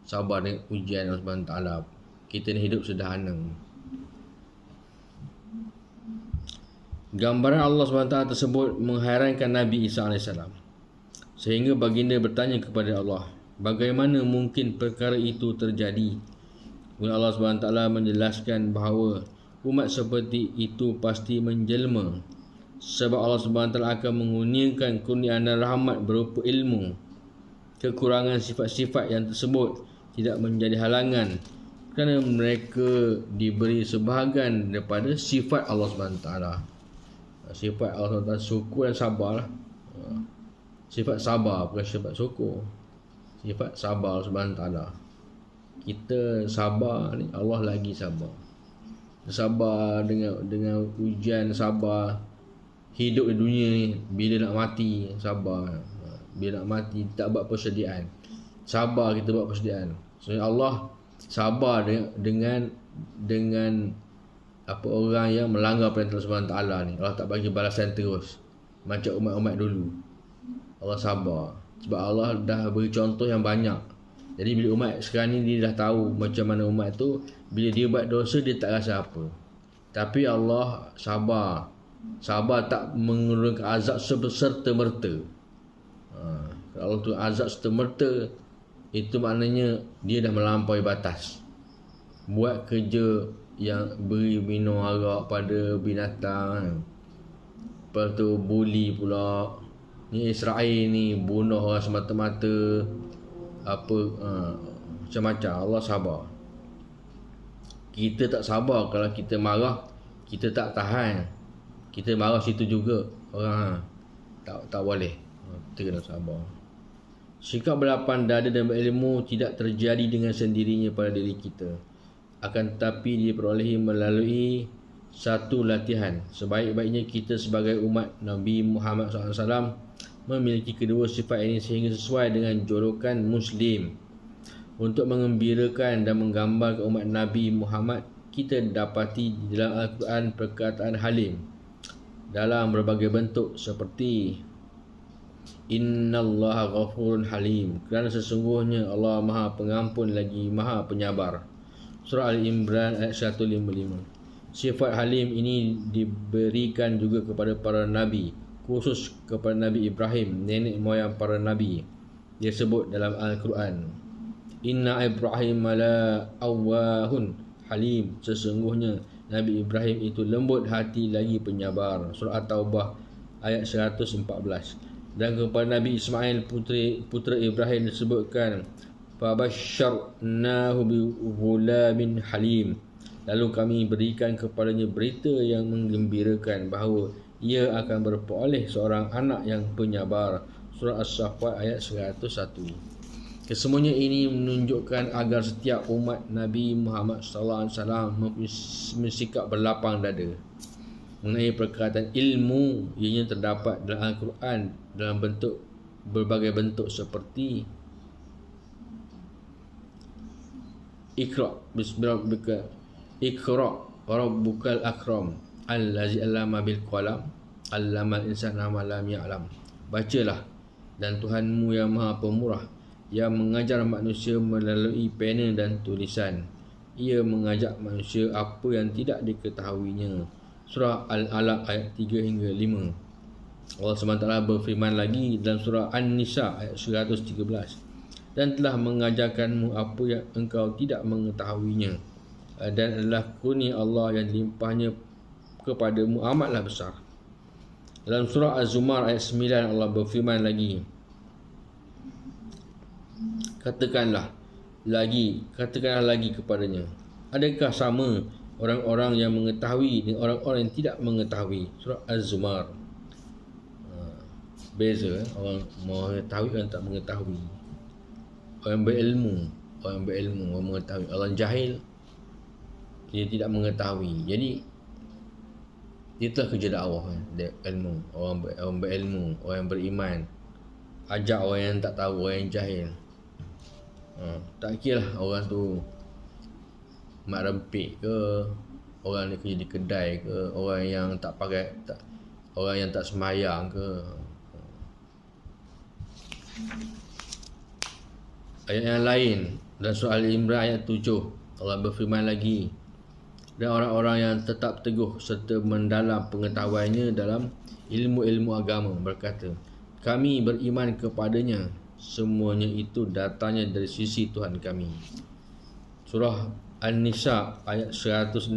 sabar dengan ujian Allah Subhanahu Taala. Kita ni hidup sederhana. Gambaran Allah SWT tersebut menghairankan Nabi Isa AS, sehingga baginda bertanya kepada Allah, bagaimana mungkin perkara itu terjadi? Kemudian Allah SWT menjelaskan bahawa umat seperti itu pasti menjelma, sebab Allah SWT akan mengurniakan kurniaan dan rahmat berupa ilmu. Kekurangan sifat-sifat yang tersebut tidak menjadi halangan, kerana mereka diberi sebahagian daripada sifat Allah SWT. Sifat Allah SWT syukur dan sabar lah. Sifat sabar, bukan sifat syukur. Sifat sabar Allah SWT. Kita sabar ni, Allah lagi sabar. Sabar dengan ujian, sabar hidup di dunia ni. Bila nak mati, sabar. Bila nak mati, tak buat persediaan. Sabar kita buat persediaan. So Allah sabar dengan apa orang yang melanggar perintah Allah SWT ni. Allah tak bagi balasan terus macam umat-umat dulu. Allah sabar sebab Allah dah beri contoh yang banyak. Jadi bila umat sekarang ni dia dah tahu macam mana umat tu, bila dia buat dosa dia tak rasa apa. Tapi Allah sabar. Sabar tak menurunkan azab serta-merta. Kalau tu azab serta-merta, itu maknanya dia dah melampaui batas. Buat kerja yang beri minum arak pada binatang, lepas tu bully pula. Ni Israel ni bunuh orang semata-mata, apa macam-macam. Allah sabar. Kita tak sabar. Kalau kita marah, kita tak tahan, kita marah situ juga orang. Tak boleh. Kita kena sabar. Sikap berlapang dada dan berilmu tidak terjadi dengan sendirinya pada diri kita, akan tetapi diperolehi melalui satu latihan. Sebaik-baiknya kita sebagai umat Nabi Muhammad SAW memiliki kedua sifat ini sehingga sesuai dengan julukan Muslim. Untuk mengembirakan dan menggambarkan umat Nabi Muhammad, kita dapati di dalam Al-Quran perkataan halim dalam berbagai bentuk seperti Innallaha ghafurun halim, kerana sesungguhnya Allah Maha Pengampun lagi Maha Penyabar. Surah Al-Imran ayat 155. Sifat halim ini diberikan juga kepada para nabi, khusus kepada Nabi Ibrahim, nenek moyang para nabi. Dia sebut dalam Al-Quran, Inna Ibrahim la awwahun halim, sesungguhnya Nabi Ibrahim itu lembut hati lagi penyabar. Surah At-Taubah ayat 114. Dan kepada Nabi Ismail putera Ibrahim disebutkan, Fabasyarnahu bighulamin halim, lalu kami berikan kepadanya berita yang menggembirakan bahawa ia akan berperoleh seorang anak yang penyabar. Surah As-Saffat ayat 101. Kesemuanya ini menunjukkan agar setiap umat Nabi Muhammad SAW mempunyai sikap berlapang dada mengenai perkataan ilmu. Ianya terdapat dalam Al-Quran dalam berbagai bentuk seperti Iqra bismillahirrahmanirrahim, Iqra rabbukal akram allazi 'allama bil qalam 'allamal insana ma lam ya'lam. Bacalah, dan Tuhanmu yang Maha Pemurah yang mengajar manusia melalui pena dan tulisan. Ia mengajak manusia apa yang tidak diketahuinya. Surah Al-Alaq ayat 3 hingga 5. Allah SWT berfirman lagi dalam surah An-Nisa ayat 113, dan telah mengajarkanmu apa yang engkau tidak mengetahuinya, dan adalah kurnia Allah yang limpahnya kepadamu amatlah besar. Dalam surah Az-Zumar ayat 9 Allah berfirman lagi, katakanlah lagi kepadanya, adakah sama orang-orang yang mengetahui dengan orang-orang yang tidak mengetahui? Surah Az-Zumar. Beza orang mengetahui dan tak mengetahui. Orang berilmu, orang mengetahui. Orang jahil, dia tidak mengetahui. Jadi itulah kerja dakwah, ilmu. Orang berilmu, orang yang beriman, ajak orang yang tak tahu, orang yang jahil. Tak kira lah orang tu mak rempik ke, orang ni kerja di kedai ke, orang yang tak pakai, orang yang tak sembahyang ke. Ayat yang lain Dan surah Al-Imran ayat 7, Allah berfirman lagi, dan orang-orang yang tetap teguh serta mendalam pengetahuannya dalam ilmu-ilmu agama berkata, kami beriman kepadanya, semuanya itu datangnya dari sisi Tuhan kami. Surah An-Nisa ayat 162,